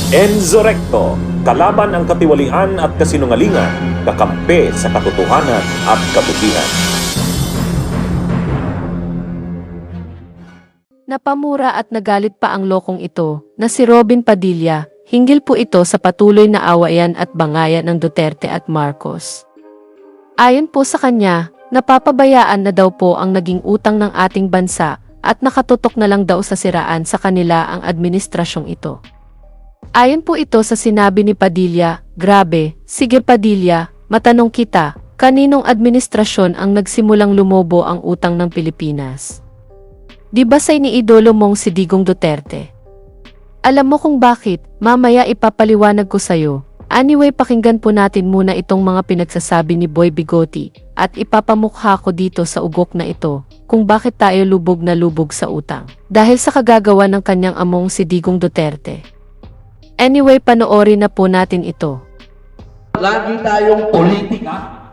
Enzo Recto, kalaban ang katiwalian at kasinungalingan, kakampi sa katotohanan at kabutihan. Napamura at nagalit pa ang lokong ito na si Robin Padilla, hinggil po ito sa patuloy na awayan at bangayan ng Duterte at Marcos. Ayon po sa kanya, napapabayaan na daw po ang naging utang ng ating bansa at nakatutok na lang daw sa siraan sa kanila ang administrasyong ito. Ayon po ito sa sinabi ni Padilla, grabe, sige Padilla, matanong kita, kaninong administrasyon ang nagsimulang lumobo ang utang ng Pilipinas? Di ba sa iniidolo mong si Digong Duterte? Alam mo kung bakit, mamaya ipapaliwanag ko sa'yo. Anyway, pakinggan po natin muna itong mga pinagsasabi ni Boy Bigote at ipapamukha ko dito sa ugok na ito kung bakit tayo lubog na lubog sa utang. Dahil sa kagagawa ng kanyang among si Digong Duterte. Anyway, panoorin na po natin ito. Lagi tayong politika.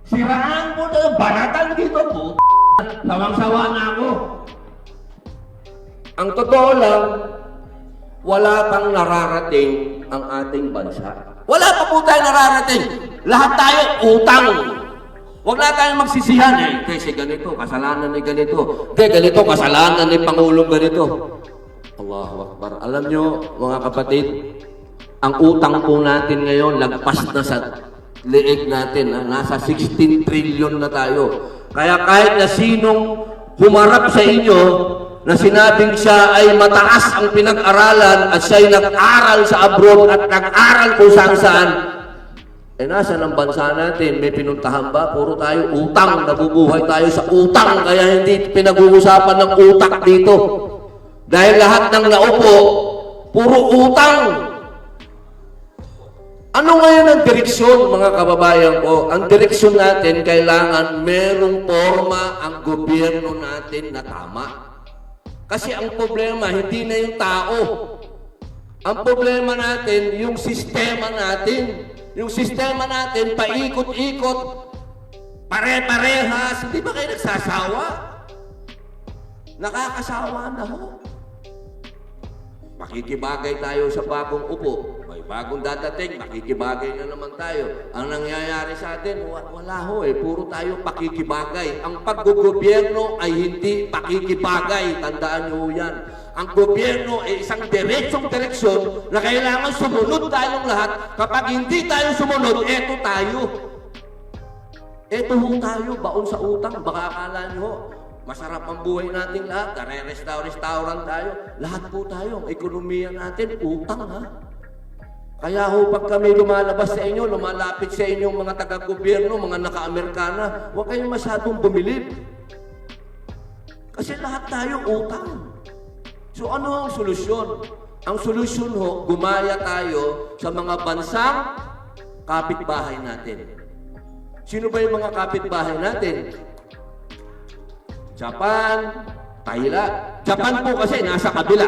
Siraan mo na yung baratan dito po. Sawang-sawa na ako. Ang totoo lang, wala pang nararating ang ating bansa. Wala pa po tayo nararating. Lahat tayo utang. Huwag na tayong magsisihan kasi ganito, kasalanan ni ganito. Ganito, kasalanan ni Pangulong ganito. Allahu Akbar. Alam nyo, mga kapatid, ang utang po natin ngayon, lagpas na sa leeg natin. Nasa 16 trillion na tayo. Kaya kahit na sinong humarap sa inyo, na sinabing siya ay mataas ang pinag-aralan at siya'y nag-aral sa abroad at nag-aral kung saan-saan, nasa ng bansa natin, may pinuntahan ba? Puro tayo utang, nabubuhay tayo sa utang, kaya hindi pinag-uusapan ng utak dito. Dahil lahat ng naupo, puro utang. Ano ngayon ang direksyon, mga kababayan ko? Ang direksyon natin, kailangan merong forma ang gobyerno natin na tama. Kasi ang problema, hindi na yung tao. Ang problema natin, yung sistema natin. Yung sistema natin, paikot-ikot, pare-parehas. Hindi ba kayo nagsasawa? Nakakasawa na ho. Makikibagay tayo sa bagong upo. May bagong dadating, makikibagay na naman tayo. Ang nangyayari sa atin, wala ho puro tayo pakikibagay. Ang paggogobyerno ay hindi pakikibagay. Tandaan nyo yan. Ang gobyerno ay isang direksyon na kailangan sumunod tayong lahat. Kapag hindi tayo sumunod, eto tayo. Eto ho tayo, baon sa utang. Baka akala nyo, masarap ang buhay natin lahat. Restaurant tayo. Lahat po tayo. Ang ekonomiya natin, utang ha. Kaya ho, pag kami lumalabas sa inyo, lumalapit sa inyo mga taga-gobyerno, mga naka-Amerikana, huwag kayong masyadong bumilib. Kasi lahat tayo utang. So ano ang solusyon? Ang solusyon ho, gumaya tayo sa mga bansang kapitbahay natin. Sino ba yung mga kapitbahay natin? Japan, Thailand. Japan po kasi nasa kabila.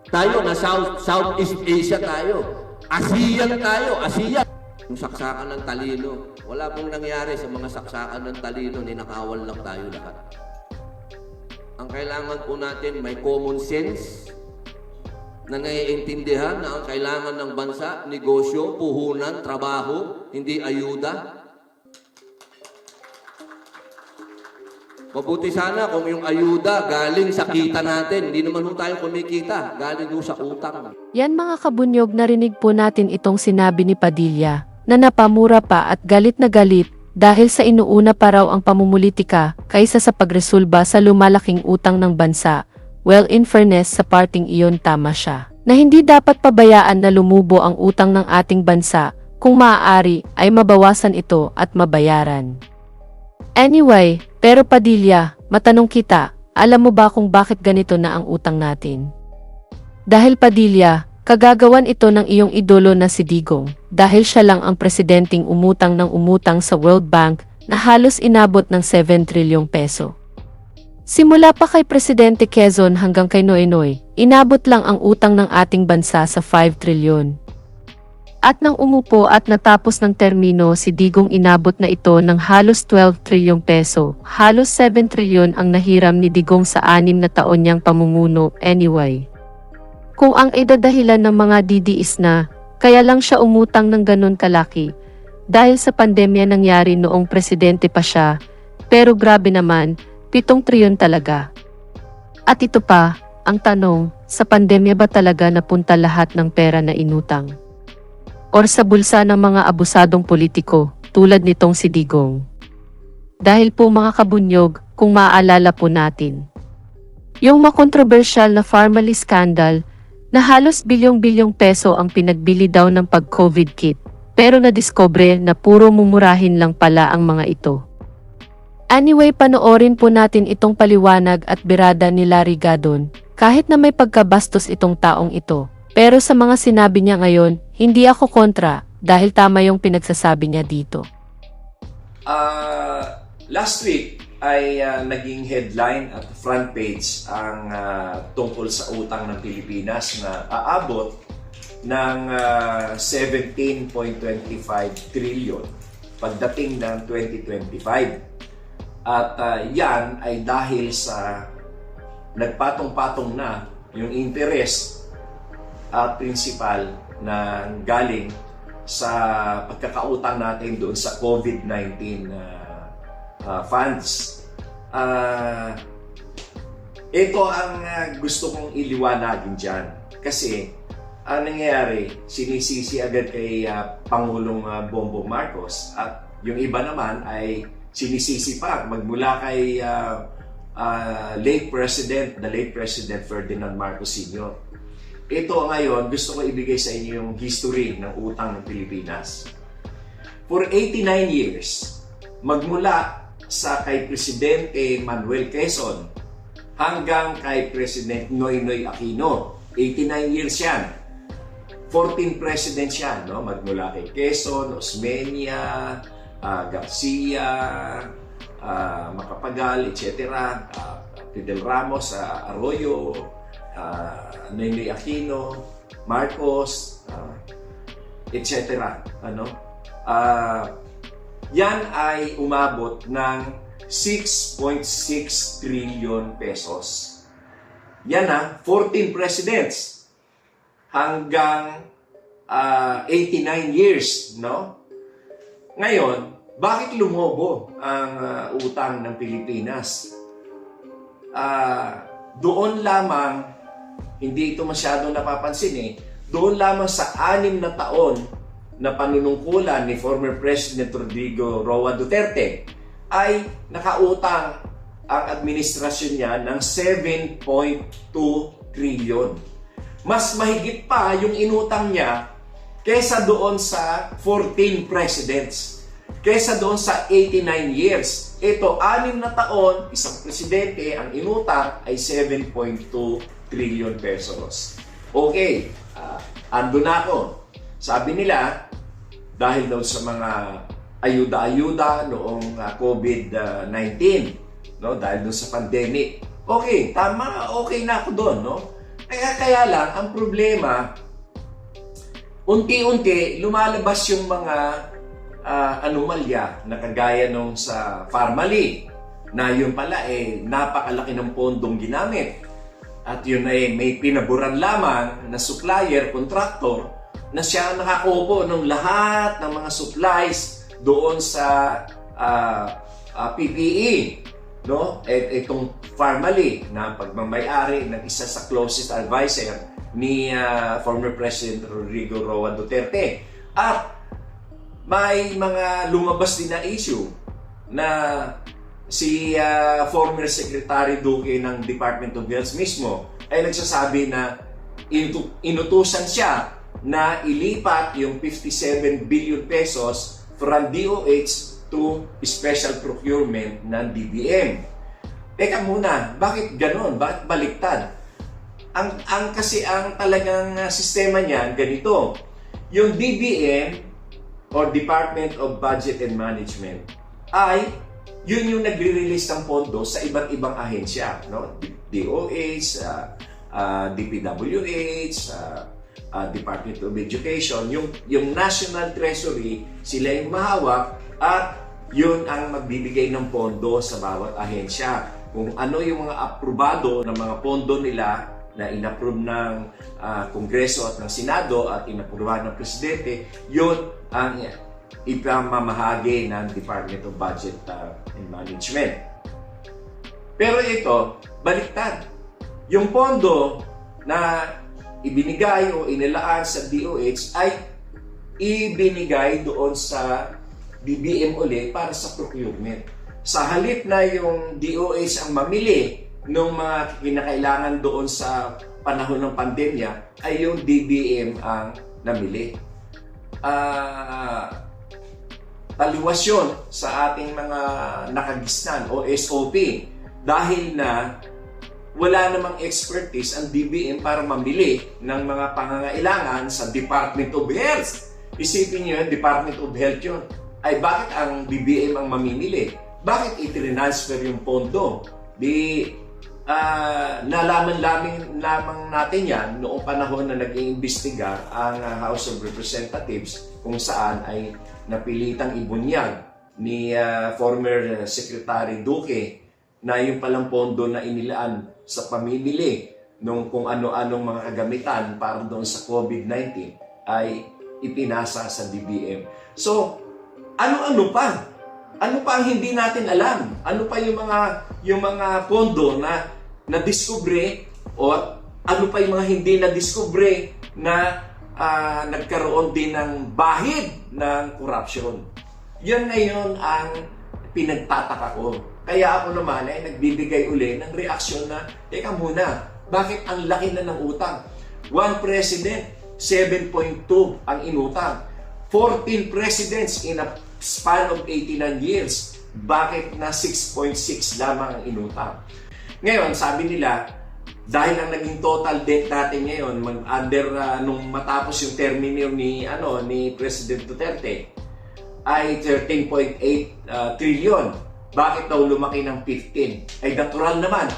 Tayo na Southeast Asia tayo. ASEAN tayo, ASEAN. Yung saksakan ng talino. Wala pong nangyari sa mga saksakan ng talino, ninakawal lang tayo lahat. Ang kailangan po natin may common sense na naiintindihan na ang kailangan ng bansa, negosyo, puhunan, trabaho, hindi ayuda. Mabuti sana kung yung ayuda galing sa kita natin. Hindi naman tayo kumikita. Galing sa utang. Yan mga kabunyog, narinig po natin itong sinabi ni Padilla na napamura pa at galit na galit dahil sa inuuna pa raw ang pamumulitika kaysa sa pagresolba sa lumalaking utang ng bansa. Well, in fairness sa parting iyon, tama siya. Na hindi dapat pabayaan na lumubo ang utang ng ating bansa. Kung maaari ay mabawasan ito at mabayaran. Anyway, pero Padilla, matanong kita, alam mo ba kung bakit ganito na ang utang natin? Dahil Padilla, kagagawan ito ng iyong idolo na si Digong, dahil siya lang ang presidenteng umutang ng umutang sa World Bank na halos inabot ng 7 trilyong peso. Simula pa kay Presidente Quezon hanggang kay Noynoy, inabot lang ang utang ng ating bansa sa 5 trilyon. At nang umupo at natapos ng termino si Digong, inabot na ito ng halos 12 trilyong peso. Halos 7 trilyon ang nahiram ni Digong sa 6 na taon niyang pamumuno. Anyway, Kung ang idadahilan ng mga DDS na, kaya lang siya umutang ng ganun kalaki. Dahil sa pandemya nangyari noong presidente pa siya, pero grabe naman, 7 trilyon talaga. At ito pa, ang tanong, sa pandemya ba talaga napunta lahat ng pera na inutang? Or sa bulsa ng mga abusadong politiko, tulad nitong si Digong? Dahil po mga kabunyog, kung maaalala po natin, yung makontrobersyal na Pharmaly scandal, na halos bilyong-bilyong peso ang pinagbili daw ng pag-COVID kit, pero nadiscover na puro mumurahin lang pala ang mga ito. Anyway, panoorin po natin itong paliwanag at birada ni Larry Gadon, kahit na may pagkabastos itong taong ito. Pero sa mga sinabi niya ngayon, hindi ako kontra, dahil tama yung pinagsasabi niya dito. Last week ay naging headline at front page ang tungkol sa utang ng Pilipinas na aabot ng 17.25 trillion pagdating ng 2025. At yan ay dahil sa nagpatong-patong na yung interest at principal na galing sa pagkakautang natin doon sa COVID-19 funds. Ito ang gusto kong iliwanagin dyan. Kasi ang nangyayari, sinisisi agad kay Pangulong Bongbong Marcos at yung iba naman ay sinisisi pa magmula kay the late President Ferdinand Marcos Sr. Ito ngayon, gusto ko ibigay sa inyo yung history ng utang ng Pilipinas. For 89 years, magmula sa kay Presidente Manuel Quezon hanggang kay President Noynoy Aquino. 89 years yan. 14 presidents yan, no? Magmula kay Quezon, Osmeña, Garcia, Macapagal, etc. Fidel Ramos, Arroyo, Noynoy Aquino, Marcos, etc. Yan ay umabot ng 6.6 trillion pesos. Yan 14 presidents hanggang 89 years, no? Ngayon, bakit lumobo ang utang ng Pilipinas? Doon lamang, hindi ito masyadong napapansin doon lamang sa 6 na taon na panunungkulan ni former President Rodrigo Roa Duterte ay nakautang ang administrasyon niya ng 7.2 trillion. Mas mahigit pa yung inutang niya kaysa doon sa 14 presidents, kaysa doon sa 89 years. Ito, 6 na taon, isang presidente, ang inutang ay 7.2 trillion pesos. Okay, ando na ako. Sabi nila, dahil daw sa mga ayuda-ayuda noong COVID-19, no? Dahil doon sa pandemic. Okay, tama, okay na ako doon, no? Kaya lang, ang problema, unti-unti lumalabas yung mga anomalya na kagaya nung sa Pharmaly, na yun pala napakalaki ng pondong ginamit. At yun ay may pinaburan lamang na supplier, contractor, na siya nakakupo ng lahat ng mga supplies doon sa PPE, no? Itong Pharmaly na pagmamay-ari ng isa sa closest advisor ni former President Rodrigo Roa Duterte. At may mga lumabas din na issue na si former Secretary Duque ng Department of Health mismo ay nagsasabi na inutusan siya na ilipat yung 57 billion pesos from DOH to special procurement ng DBM. Teka muna, bakit ganon? Bakit baliktad? Kasi ang talagang sistema niyan, ganito. Yung DBM or Department of Budget and Management ay yun yung nagre-release ng pondo sa iba't ibang ahensya, no? DOH, DPWH, Department of Education, yung National Treasury, sila yung mahawak at yun ang magbibigay ng pondo sa bawat ahensya. Kung ano yung mga aprobado ng mga pondo nila na inapprove ng Kongreso at ng Senado at inaprubahan ng Presidente, yun ang ipamamahagi ng Department of Budget and Management. Pero ito, baliktad. Yung pondo na ibinigay o inilaan sa DOH ay ibinigay doon sa DBM ulit para sa procurement. Sa halip na yung DOH ang mamili ng mga kinakailangan doon sa panahon ng pandemya, ay yung DBM ang namili. Taliwas yun sa ating mga nakagisnan o SOP dahil na wala namang expertise ang DBM para mamili ng mga pangangailangan sa Department of Health. Isipin niyo yun, Department of Health yun. Ay bakit ang DBM ang mamimili? Bakit i-transfer yung pondo? Nalaman lamang natin yan noong panahon na nag-iimbestiga ang House of Representatives kung saan ay napilitang ibunyag ni former Secretary Duque na yung palang pondo na inilaan sa pamimili nung kung ano-anong mga kagamitan para doon sa COVID-19 ay ipinasa sa DBM. So, ano-ano pa? Ano pa ang hindi natin alam? Ano pa yung mga pondo na na-discover o ano pa yung mga hindi na-discover na nagkaroon din ng bahid ng corruption? Yan ngayon ang pinagtataka ko. Kaya ako naman ay nagbibigay uli ng reaksyon na, teka muna, bakit ang laki na ng utang? One president, 7.2 ang inutang. 14 presidents in a span of 89 years. Bakit na 6.6 lamang ang inutang? Ngayon, sabi nila, dahil ang naging total debt natin ngayon, nung matapos yung termino ni President Duterte, ay 13.8 trillion. Bakit daw lumaki ng 15? Ay natural naman.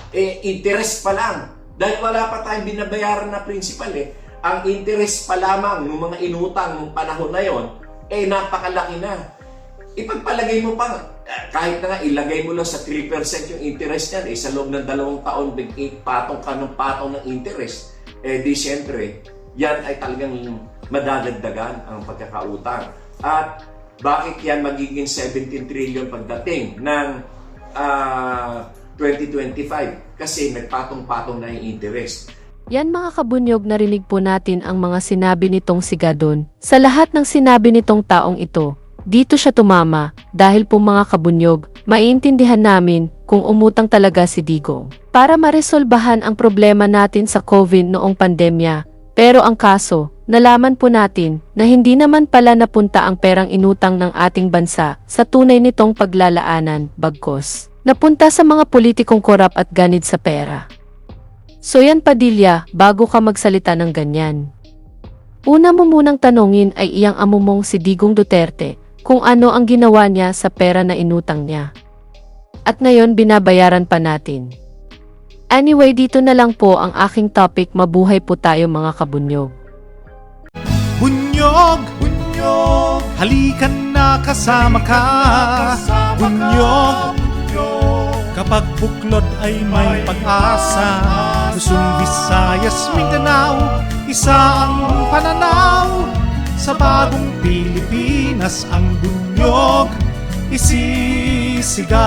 Interest pa lang. Dahil wala pa tayong binabayaran na principal Ang interest pa lamang ng mga inutang ng panahon na yon, napakalaki na. Ipagpalagay mo pa, kahit na nga ilagay mo lang sa 3% yung interest yan, sa loob ng 2 taon, patong ka ng patong ng interest, di siyempre, yan ay talagang madadagdagan ang pagkakautang. At bakit yan magiging 17 trillion pagdating ng 2025? Kasi nagpatong-patong na yung interest. Yan mga kabunyog, narinig po natin ang mga sinabi nitong si Gadon. Sa lahat ng sinabi nitong taong ito, dito siya tumama dahil po mga kabunyog, maiintindihan namin kung umutang talaga si Digong para maresolbahan ang problema natin sa COVID noong pandemya. Pero ang kaso, nalaman po natin na hindi naman pala napunta ang perang inutang ng ating bansa sa tunay nitong paglalaanan, bagkos napunta sa mga politikong korap at ganid sa pera. So yan Padilla, bago ka magsalita ng ganyan, una mo munang tanungin ay iyang amo mong si Digong Duterte kung ano ang ginawa niya sa pera na inutang niya. At ngayon binabayaran pa natin. Anyway, dito na lang po ang aking topic. Mabuhay po tayo mga kabunyog. Bunyog, bunyog, halikan na kasama ka. Bunyog, kapag buklod ay may pag-asa. Luzon, Visayas, Mindanao, isa ang pananaw. Sa bagong Pilipinas ang bunyog isisigaw.